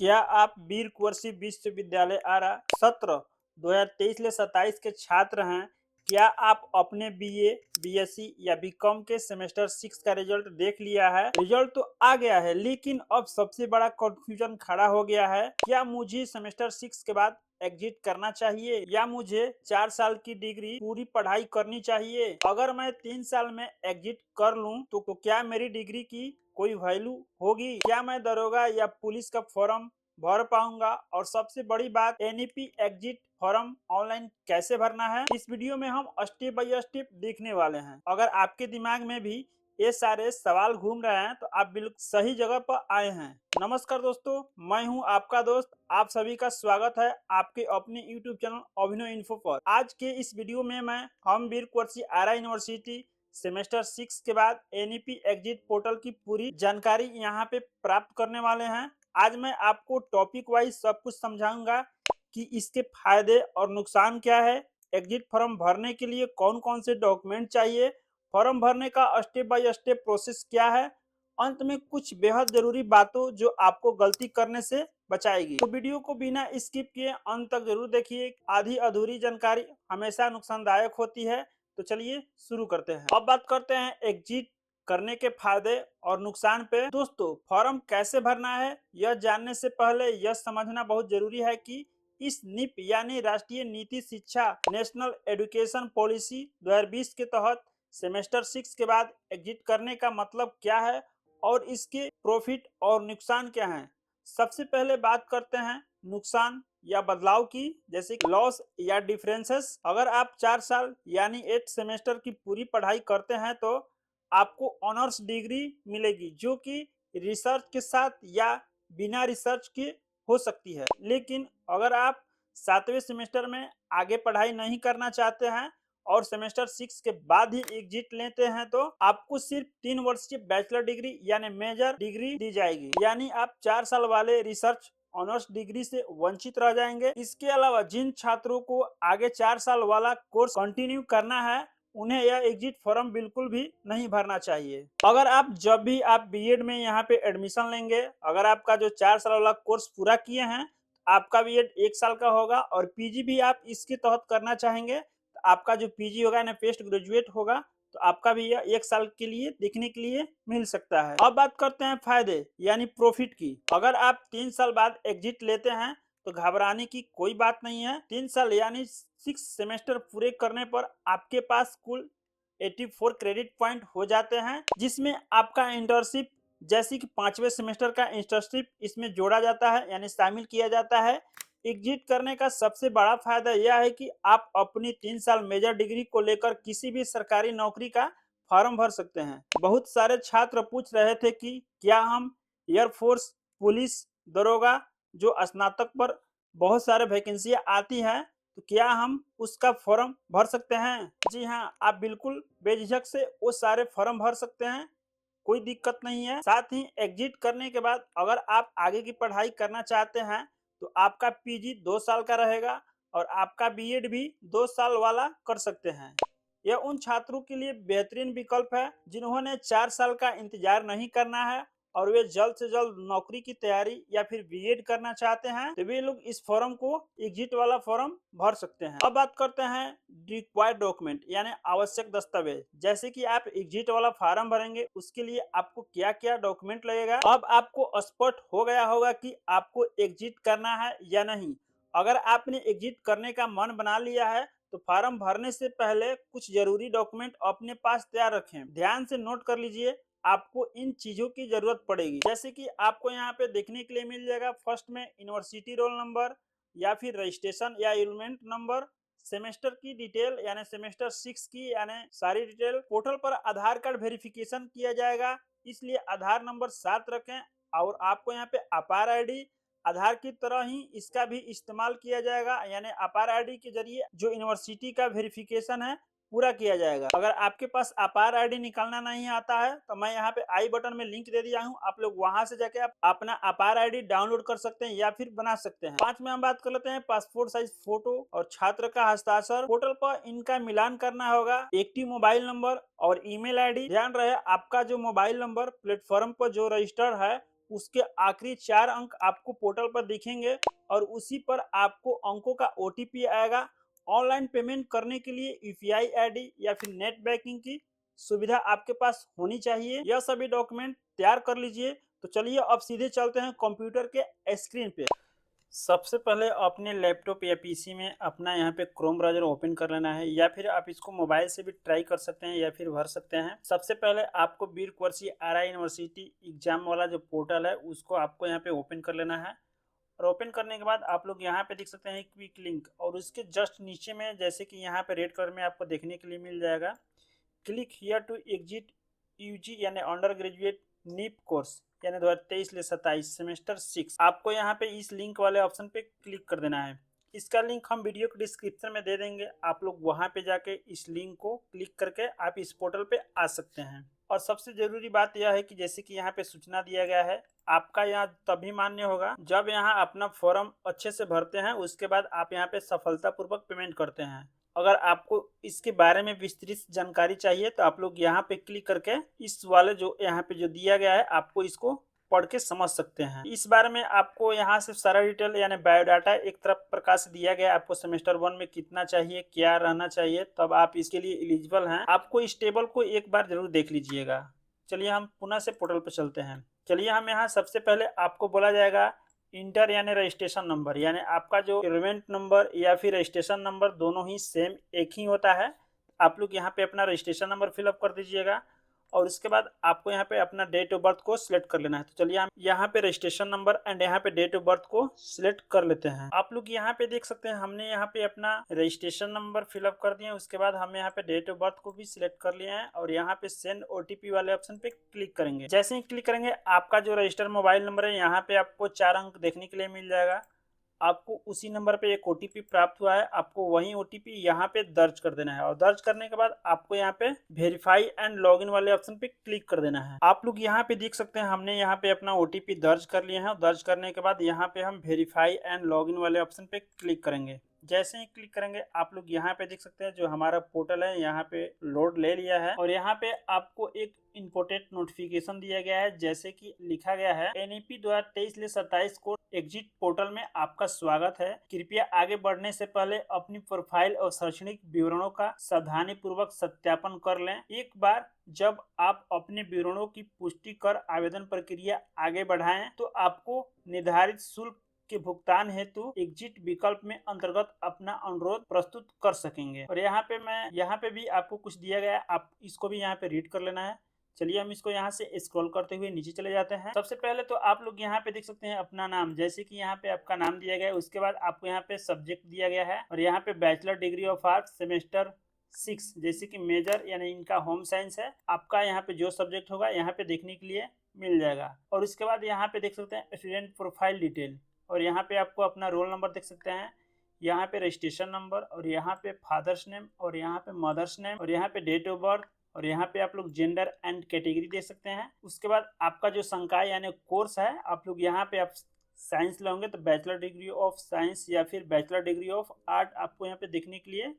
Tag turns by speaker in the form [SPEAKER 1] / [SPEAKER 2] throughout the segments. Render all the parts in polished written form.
[SPEAKER 1] क्या आप वीर कुंवर सिंह विश्वविद्यालय आरा सत्र 2023 ले 27 के छात्र हैं? क्या आप अपने बीए, बीएससी या बीकॉम के सेमेस्टर 6 का रिजल्ट देख लिया है? रिजल्ट तो आ गया है, लेकिन अब सबसे बड़ा कंफ्यूजन खड़ा हो गया है। क्या मुझे सेमेस्टर 6 के बाद एग्जिट करना चाहिए या मुझे 4 साल की डिग्री पूरी पढ़ाई करनी चाहिए? अगर मैं 3 साल में एग्जिट कर लूं तो क्या मेरी डिग्री की कोई वैल्यू होगी? क्या मैं दरोगा या पुलिस का फॉर्म भर पाऊंगा? और सबसे बड़ी बात, एनईपी एग्जिट फॉर्म ऑनलाइन कैसे भरना है? इस वीडियो में हम स्टेप बाय स्टेप देखने वाले हैं। अगर आपके दिमाग में भी ये सारे सवाल घूम रहे हैं तो आप बिल्कुल सही जगह पर आए हैं। नमस्कार दोस्तों, मैं हूं आपका दोस्त। आप सभी का स्वागत है आपके अपने यूट्यूब चैनल अभिनव इन्फो पर। आज के इस वीडियो में हम वीर कुंवर सिंह आरा यूनिवर्सिटी सेमेस्टर 6 के बाद एनईपी एग्जिट पोर्टल की पूरी जानकारी यहाँ पे प्राप्त करने वाले हैं। आज मैं आपको टॉपिक वाइज सब कुछ समझाऊंगा कि इसके फायदे और नुकसान क्या है, एग्जिट फॉर्म भरने के लिए कौन कौन से डॉक्यूमेंट चाहिए, फॉर्म भरने का स्टेप बाय स्टेप प्रोसेस क्या है, अंत में कुछ बेहद जरूरी बातों जो आपको गलती करने से बचाएगी। तो वीडियो को बिना स्किप किए अंत तक जरूर देखिए। आधी अधूरी जानकारी हमेशा नुकसानदायक होती है। तो चलिए शुरू करते हैं। अब बात करते हैं एग्जिट करने के फायदे और नुकसान पे। दोस्तों, फॉर्म कैसे भरना है यह जानने से पहले यह समझना बहुत जरूरी है कि इस निप यानी राष्ट्रीय नीति शिक्षा नेशनल एजुकेशन पॉलिसी 2020 के तहत सेमेस्टर 6 के बाद एग्जिट करने का मतलब क्या है और इसके प्रॉफिट और नुकसान क्या हैं। सबसे पहले बात करते हैं नुकसान या बदलाव की, जैसे लॉस या डिफरेंसेस। अगर आप 4 साल यानी 8 सेमेस्टर की पूरी पढ़ाई करते हैं तो आपको ऑनर्स डिग्री मिलेगी, जो कि रिसर्च के साथ या बिना रिसर्च के हो सकती है। लेकिन अगर आप 7वें सेमेस्टर में आगे पढ़ाई नहीं करना चाहते हैं और सेमेस्टर 6 के बाद ही एग्जिट लेते हैं तो आपको सिर्फ 3 वर्ष की बैचलर डिग्री यानी मेजर डिग्री दी जाएगी, यानी आप 4 साल वाले रिसर्च ऑनर्स डिग्री से वंचित रह जाएंगे। इसके अलावा जिन छात्रों को आगे 4 साल वाला कोर्स कंटिन्यू करना है उन्हें यह एग्जिट फॉर्म बिल्कुल भी नहीं भरना चाहिए। अगर आप जब भी आप बीएड में यहाँ पे एडमिशन लेंगे, अगर आपका जो 4 साल वाला कोर्स पूरा किए हैं, आपका बीएड 1 साल का होगा और पीजी भी आप इसके तहत करना चाहेंगे तो आपका जो पीजी होगा यानी पोस्ट ग्रेजुएट होगा, तो आपका भी यह 1 साल के लिए देखने के लिए मिल सकता है। अब बात करते हैं फायदे यानी प्रॉफिट की। अगर आप 3 साल बाद एग्जिट लेते हैं तो घबराने की कोई बात नहीं है। 3 साल यानी 6 सेमेस्टर पूरे करने पर आपके पास कुल 84 क्रेडिट पॉइंट हो जाते हैं, जिसमें आपका इंटर्नशिप जैसे कि 5वें सेमेस्टर का इंटर्नशिप इसमें जोड़ा जाता है यानी शामिल किया जाता है। एग्जिट करने का सबसे बड़ा फायदा यह है कि आप अपनी 3 साल मेजर डिग्री को लेकर किसी भी सरकारी नौकरी का फॉर्म भर सकते हैं। बहुत सारे छात्र पूछ रहे थे कि क्या हम एयरफोर्स, पुलिस, दरोगा जो स्नातक पर बहुत सारे वैकेंसियां आती हैं तो क्या हम उसका फॉर्म भर सकते हैं? जी हाँ, आप बिल्कुल बेझिझक से वो सारे फॉर्म भर सकते हैं, कोई दिक्कत नहीं है। साथ ही एग्जिट करने के बाद अगर आप आगे की पढ़ाई करना चाहते हैं तो आपका पीजी 2 साल का रहेगा और आपका बीएड भी 2 साल वाला कर सकते हैं। यह उन छात्रों के लिए बेहतरीन विकल्प है जिन्होंने 4 साल का इंतजार नहीं करना है और वे जल्द से जल्द नौकरी की तैयारी या फिर बीएड करना चाहते हैं, तो वे लोग इस फॉर्म को एग्जिट वाला फॉर्म भर सकते हैं। अब बात करते हैं रिक्वायर्ड डॉक्यूमेंट यानी आवश्यक दस्तावेज। जैसे कि आप एग्जिट वाला फॉर्म भरेंगे उसके लिए आपको क्या क्या डॉक्यूमेंट लगेगा। अब आपको स्पष्ट हो गया होगा कि आपको एग्जिट करना है या नहीं। अगर आपने एग्जिट करने का मन बना लिया है तो फॉर्म भरने से पहले कुछ जरूरी डॉक्यूमेंट अपने पास तैयार रखें। ध्यान से नोट कर लीजिए, आपको इन चीजों की जरूरत पड़ेगी। जैसे कि आपको यहाँ पे देखने के लिए मिल जाएगा, फर्स्ट में यूनिवर्सिटी रोल नंबर या फिर रजिस्ट्रेशन या एनरोलमेंट नंबर, सेमेस्टर की डिटेल यानी सेमेस्टर 6 की यानी सारी डिटेल। पोर्टल पर आधार कार्ड वेरिफिकेशन किया जाएगा, इसलिए आधार नंबर साथ रखें। और आपको यहाँ पे अपार आईडी, आधार की तरह ही इसका भी इस्तेमाल किया जाएगा, यानी अपार आईडी के जरिए जो यूनिवर्सिटी का वेरिफिकेशन है पूरा किया जाएगा। अगर आपके पास अपार आईडी निकालना नहीं आता है तो मैं यहाँ पे आई बटन में लिंक दे दिया हूँ, आप लोग वहां से जाके आप अपना अपार आईडी डाउनलोड कर सकते हैं या फिर बना सकते हैं। 5 में हम बात कर लेते हैं पासपोर्ट साइज फोटो और छात्र का हस्ताक्षर। पोर्टल पर इनका मिलान करना होगा। एक्टिव मोबाइल नंबर और ईमेल आईडी। ध्यान रहे, आपका जो मोबाइल नंबर प्लेटफॉर्म पर जो रजिस्टर्ड है उसके आखिरी 4 अंक आपको पोर्टल पर दिखेंगे और उसी पर आपको अंकों का ओटीपी आएगा। ऑनलाइन पेमेंट करने के लिए यूपीआई आईडी या फिर नेट बैंकिंग की सुविधा आपके पास होनी चाहिए। यह सभी डॉक्यूमेंट तैयार कर लीजिए। तो चलिए अब सीधे चलते हैं कंप्यूटर के स्क्रीन पे। सबसे पहले अपने लैपटॉप या पीसी में अपना यहाँ पे क्रोम ब्राउज़र ओपन कर लेना है, या फिर आप इसको मोबाइल से भी ट्राई कर सकते हैं या फिर भर सकते हैं। सबसे पहले आपको वीर कुंवर आरआई यूनिवर्सिटी एग्जाम वाला जो पोर्टल है उसको आपको यहाँ पे ओपन कर लेना है। और ओपन करने के बाद आप लोग यहाँ पे देख सकते हैं क्विक लिंक, और उसके जस्ट नीचे में जैसे कि यहाँ पे रेड कलर में आपको देखने के लिए मिल जाएगा, click here to exit UG यानी अंडर ग्रेजुएट नीप कोर्स यानी 2023 से 27 सेमेस्टर 6। आपको यहाँ पे इस लिंक वाले ऑप्शन पे क्लिक कर देना है। इसका लिंक हम वीडियो के डिस्क्रिप्शन में दे देंगे, आप लोग वहाँ पे जाके इस लिंक को क्लिक करके आप इस पोर्टल पे आ सकते हैं। और सबसे जरूरी बात यह है कि जैसे कि यहाँ पे सूचना दिया गया है, आपका यहाँ तभी मान्य होगा जब यहाँ अपना फॉर्म अच्छे से भरते हैं, उसके बाद आप यहाँ पे सफलतापूर्वक पेमेंट करते हैं। अगर आपको इसके बारे में विस्तृत जानकारी चाहिए तो आप लोग यहाँ पे क्लिक करके इस वाले जो यहाँ पे जो दिया गया है आपको इसको पढ़ के समझ सकते हैं। इस बारे में आपको यहाँ से सारा डिटेल यानी बायोडाटा एक तरफ प्रकार से दिया गया है। आपको सेमेस्टर 1 में कितना चाहिए, क्या रहना चाहिए, तब आप इसके लिए एलिजिबल हैं। आपको इस टेबल को एक बार जरूर देख लीजिएगा। चलिए हम पुनः से पोर्टल पर चलते हैं। चलिए हम यहाँ सबसे पहले आपको बोला जाएगा इंटर यानी रजिस्ट्रेशन नंबर, यानी आपका जो एनरोलमेंट नंबर या फिर रजिस्ट्रेशन नंबर दोनों ही सेम एक ही होता है। आप लोग यहाँ पे अपना रजिस्ट्रेशन नंबर फिलअप कर दीजिएगा और उसके बाद आपको यहाँ पे अपना डेट ऑफ बर्थ को सिलेक्ट कर लेना है। तो चलिए हम यहाँ पे रजिस्ट्रेशन नंबर एंड यहाँ पे डेट ऑफ बर्थ को सिलेक्ट कर लेते हैं। आप लोग यहाँ पे देख सकते हैं हमने यहाँ पे अपना रजिस्ट्रेशन नंबर फिलअप कर दिया, उसके बाद हम यहाँ पे डेट ऑफ बर्थ को भी सिलेक्ट कर लिए हैं और यहाँ पे सेंड ओटीपी वाले ऑप्शन पे क्लिक करेंगे। जैसे ही क्लिक करेंगे आपका जो रजिस्टर्ड मोबाइल नंबर है यहाँ पे आपको 4 अंक देखने के लिए मिल जाएगा। आपको उसी नंबर पे एक ओटीपी प्राप्त हुआ है, आपको वही ओटीपी यहाँ पे दर्ज कर देना है और दर्ज करने के बाद आपको यहाँ पे वेरीफाई एंड लॉगिन वाले ऑप्शन पे क्लिक कर देना है। आप लोग यहाँ पे देख सकते हैं हमने यहाँ पे अपना ओटीपी दर्ज कर लिया है। दर्ज करने के बाद यहाँ पे हम वेरीफाई एंड लॉगिन वाले ऑप्शन पे क्लिक करेंगे। जैसे ही क्लिक करेंगे आप लोग यहाँ पे देख सकते हैं जो हमारा पोर्टल है यहाँ पे लोड ले लिया है और यहाँ पे आपको एक इम्पोर्टेंट नोटिफिकेशन दिया गया है। जैसे कि लिखा गया है एनईपी 2023 से 27 को एग्जिट पोर्टल में आपका स्वागत है। कृपया आगे बढ़ने से पहले अपनी प्रोफाइल और शैक्षणिक विवरणों का सावधानी पूर्वक सत्यापन कर लें। एक बार जब आप अपने विवरणों की पुष्टि कर आवेदन प्रक्रिया आगे बढ़ाएं तो आपको निर्धारित शुल्क के भुगतान हेतु एग्जिट विकल्प में अंतर्गत अपना अनुरोध प्रस्तुत कर सकेंगे। और यहाँ पे भी आपको कुछ दिया गया है, आप इसको भी यहाँ पे रीड कर लेना है। चलिए हम इसको यहाँ से स्क्रॉल करते हुए नीचे चले जाते हैं। सबसे पहले तो आप लोग यहाँ पे देख सकते हैं अपना नाम, जैसे कि यहाँ पे आपका नाम दिया गया है। उसके बाद आपको यहाँ पे सब्जेक्ट दिया गया है और यहाँ पे bachelor degree of arts semester 6 जैसे कि मेजर यानी इनका होम साइंस है। आपका यहाँ पे जो सब्जेक्ट होगा यहाँ पे देखने के लिए मिल जाएगा। और उसके बाद यहाँ पे देख सकते हैं स्टूडेंट प्रोफाइल डिटेल और यहाँ पे आपको अपना रोल नंबर देख सकते हैं, यहाँ पे रजिस्ट्रेशन नंबर और यहाँ पे फादर्स नेम और यहाँ पे मदर्स नेम और यहाँ पे डेट ऑफ बर्थ और यहाँ पे आप लोग जेंडर एंड कैटेगरी देख सकते हैं। उसके बाद आपका जो संकाय यानी कोर्स है, आप लोग यहाँ पे आप साइंस लोगे तो बैचलर डिग्री ऑफ साइंस या फिर बैचलर डिग्री ऑफ आर्ट आपको यहाँ पे देखने के लिए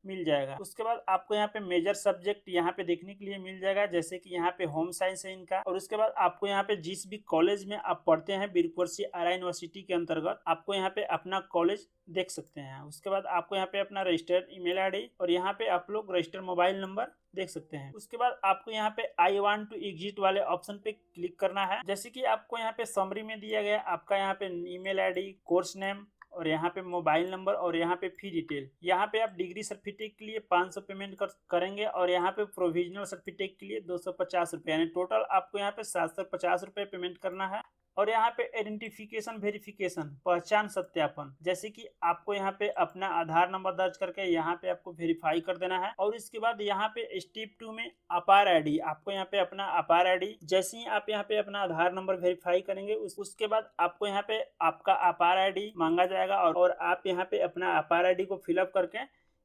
[SPEAKER 1] मिल जाएगा। उसके बाद आपको यहाँ पे मेजर सब्जेक्ट यहाँ पे देखने के लिए मिल जाएगा, जैसे कि यहाँ पे होम साइंस है इनका। और उसके बाद आपको यहाँ पे जिस भी कॉलेज में आप पढ़ते हैं वीर कुंवर आरआई यूनिवर्सिटी के अंतर्गत आपको यहाँ पे अपना कॉलेज देख सकते हैं। उसके बाद आपको यहाँ पे अपना रजिस्टर्ड ईमेल आईडी और यहाँ पे आप लोग रजिस्टर्ड मोबाइल नंबर देख सकते हैं। उसके बाद आपको यहाँ पे आई वांट टू एग्जिट वाले ऑप्शन पे क्लिक करना है। जैसे कि आपको यहाँ पे समरी में दिया गया आपका यहाँ पे ईमेल आईडी, कोर्स नेम और यहाँ पे मोबाइल नंबर और यहाँ पे फी डिटेल। यहाँ पे आप डिग्री सर्टिफिकेट के लिए 500 पेमेंट करेंगे और यहाँ पे प्रोविजनल सर्टिफिकेट के लिए 250 रुपये, यानी टोटल आपको यहाँ पे 750 रुपये पेमेंट करना है। और यहाँ पे आइडेंटिफिकेशन वेरिफिकेशन पहचान सत्यापन, जैसे कि आपको यहाँ पे अपना आधार नंबर दर्ज करके यहाँ पे आपको वेरीफाई कर देना है। और इसके बाद यहाँ पे स्टेप 2 में अपार आईडी, आपको यहाँ पे अपना अपार आईडी, जैसे ही आप यहाँ पे अपना आधार नंबर वेरीफाई करेंगे उसके बाद आपको यहाँ पे आपका अपार आईडी मांगा जाएगा और आप यहाँ पे अपना अपार आईडी को फिलअप करके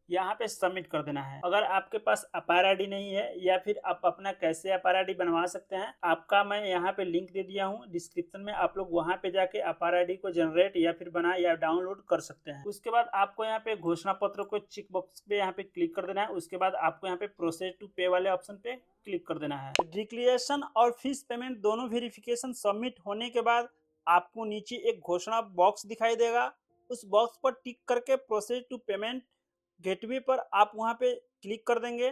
[SPEAKER 1] यहाँ पे सबमिट कर देना है। अगर आपके पास अपार आईडी नहीं है या फिर आप अपना कैसे अपार आईडी बनवा सकते हैं, आपका मैं यहाँ पे लिंक दे दिया हूँ डिस्क्रिप्शन में, आप लोग वहाँ पे जाके अपार आईडी को जनरेट या फिर बना या डाउनलोड कर सकते हैं। उसके बाद आपको यहाँ पे घोषणा पत्र को चेक बॉक्स पे यहाँ पे क्लिक कर देना है। उसके बाद आपको यहाँ पे प्रोसेस टू पे वाले ऑप्शन पे क्लिक कर देना है। डिक्लेरेशन और फीस पेमेंट दोनों वेरिफिकेशन सबमिट होने के बाद आपको नीचे एक घोषणा बॉक्स दिखाई देगा। उस बॉक्स पर टिक करके प्रोसेस टू पेमेंट गेटवे पर आप वहां पे क्लिक कर देंगे।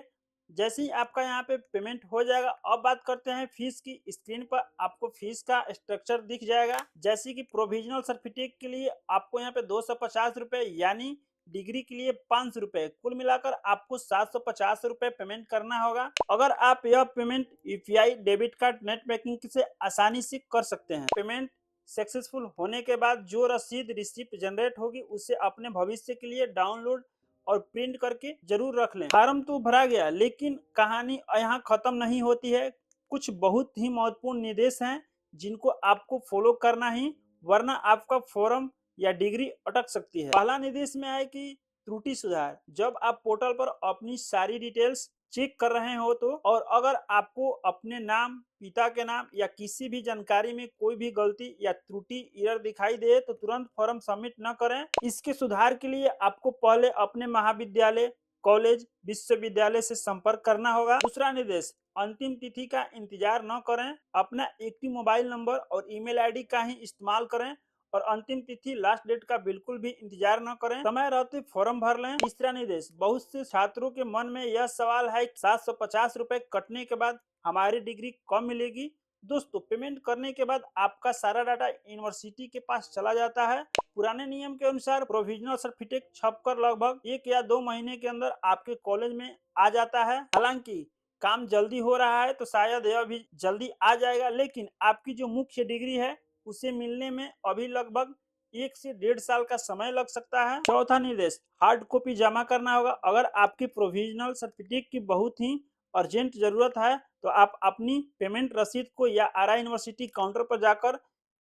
[SPEAKER 1] जैसे ही आपका यहाँ पे पेमेंट हो जाएगा, अब बात करते हैं फीस की। स्क्रीन पर आपको फीस का स्ट्रक्चर दिख जाएगा। जैसे कि प्रोविजनल सर्टिफिकेट के लिए आपको यहाँ पे 250 रुपए यानी डिग्री के लिए 500 रुपए, कुल मिलाकर आपको 750 रुपए पेमेंट करना होगा। अगर आप यह payment UPI debit card net banking से आसानी से कर सकते हैं। पेमेंट सक्सेसफुल होने के बाद जो रसीद रिसिप्ट जनरेट होगी उसे अपने भविष्य के लिए डाउनलोड और प्रिंट करके जरूर रख लें। फॉर्म तो भरा गया, लेकिन कहानी यहाँ खत्म नहीं होती है। कुछ बहुत ही महत्वपूर्ण निर्देश हैं जिनको आपको फॉलो करना ही, वरना आपका फॉर्म या डिग्री अटक सकती है। पहला निर्देश में है कि त्रुटि सुधार। जब आप पोर्टल पर अपनी सारी डिटेल्स चेक कर रहे हो तो, और अगर आपको अपने नाम, पिता के नाम या किसी भी जानकारी में कोई भी गलती या त्रुटि एरर दिखाई दे तो तुरंत फॉर्म सबमिट न करें। इसके सुधार के लिए आपको पहले अपने महाविद्यालय, कॉलेज, विश्वविद्यालय से संपर्क करना होगा। दूसरा निर्देश, अंतिम तिथि का इंतजार न करें। अपना एक्टिव मोबाइल नंबर और ईमेल आईडी का ही इस्तेमाल करें और अंतिम तिथि, लास्ट डेट का बिल्कुल भी इंतजार न करें। समय रहते फॉर्म भर लें। तीसरा निर्देश, बहुत से छात्रों के मन में यह सवाल है कि 750 रुपए कटने के बाद हमारी डिग्री कब मिलेगी। दोस्तों, पेमेंट करने के बाद आपका सारा डाटा यूनिवर्सिटी के पास चला जाता है। पुराने नियम के अनुसार प्रोविजनल सर्टिफिकेट छपकर लगभग 1 या 2 महीने के अंदर आपके कॉलेज में आ जाता है। हालांकि काम जल्दी हो रहा है तो शायद यह भी जल्दी आ जाएगा, लेकिन आपकी जो मुख्य डिग्री है उसे मिलने में अभी लगभग 1 से 1.5 साल का समय लग सकता है। चौथा निर्देश, हार्ड कॉपी जमा करना होगा। अगर आपकी प्रोविजनल सर्टिफिकेट की बहुत ही अर्जेंट जरूरत है तो आप अपनी पेमेंट रसीद को या आरा यूनिवर्सिटी काउंटर पर जाकर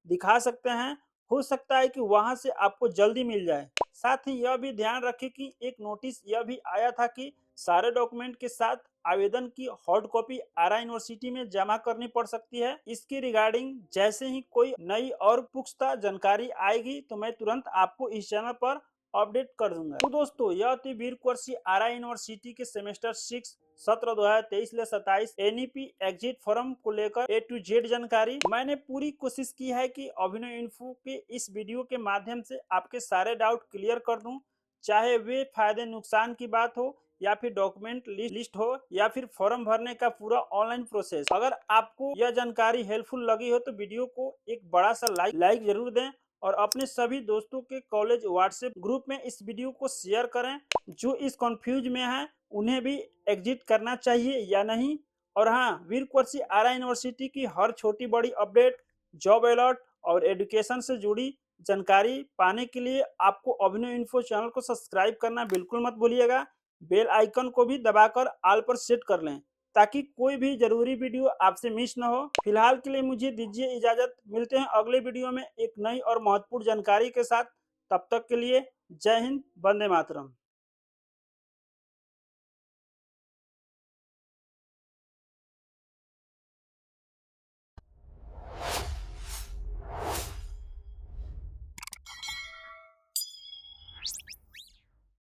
[SPEAKER 1] दिखा सकते हैं। हो सकता है कि वहां से आपको जल्दी मिल जाए। साथ ही यह भी ध्यान रखें कि एक नोटिस यह भी आया था कि सारे डॉक्यूमेंट के साथ आवेदन की हार्ड कॉपी आरा यूनिवर्सिटी में जमा करनी पड़ सकती है। इसकी रिगार्डिंग जैसे ही कोई नई और पुख्ता जानकारी आएगी तो मैं तुरंत आपको इस चैनल पर अपडेट कर दूंगा। तो दोस्तों, यह थी वीर कुंवर सिंह आरा यूनिवर्सिटी के सेमेस्टर 6 सत्र 2023 से 27 एनईपी एग्जिट फॉर्म को लेकर A to Z जानकारी। मैंने पूरी कोशिश की है कि अभिनव इन्फो के इस वीडियो के माध्यम से आपके सारे डाउट क्लियर कर दूं, चाहे वे फायदे नुकसान की बात हो या फिर डॉक्यूमेंट लिस्ट हो या फिर फॉर्म भरने का पूरा ऑनलाइन प्रोसेस। अगर आपको यह जानकारी हेल्पफुल लगी हो तो वीडियो को एक बड़ा सा लाइक जरूर दें और अपने सभी दोस्तों के कॉलेज व्हाट्सएप ग्रुप में इस वीडियो को शेयर करें। जो इस कंफ्यूज में है उन्हें भी एग्जिट करना चाहिए या नहीं। और हाँ, वीर कुंवर सिंह आरा यूनिवर्सिटी की हर छोटी बड़ी अपडेट, जॉब अलर्ट और एजुकेशन से जुड़ी जानकारी पाने के लिए आपको अभिनव इन्फो चैनल को सब्सक्राइब करना बिल्कुल मत भूलिएगा। बेल आइकन को भी दबाकर ऑल पर सेट कर लें ताकि कोई भी जरूरी वीडियो आपसे मिस न हो। फिलहाल के लिए मुझे दीजिए इजाजत। मिलते हैं अगले वीडियो में एक नई और महत्वपूर्ण जानकारी के साथ। तब तक के लिए जय हिंद, वंदे मातरम।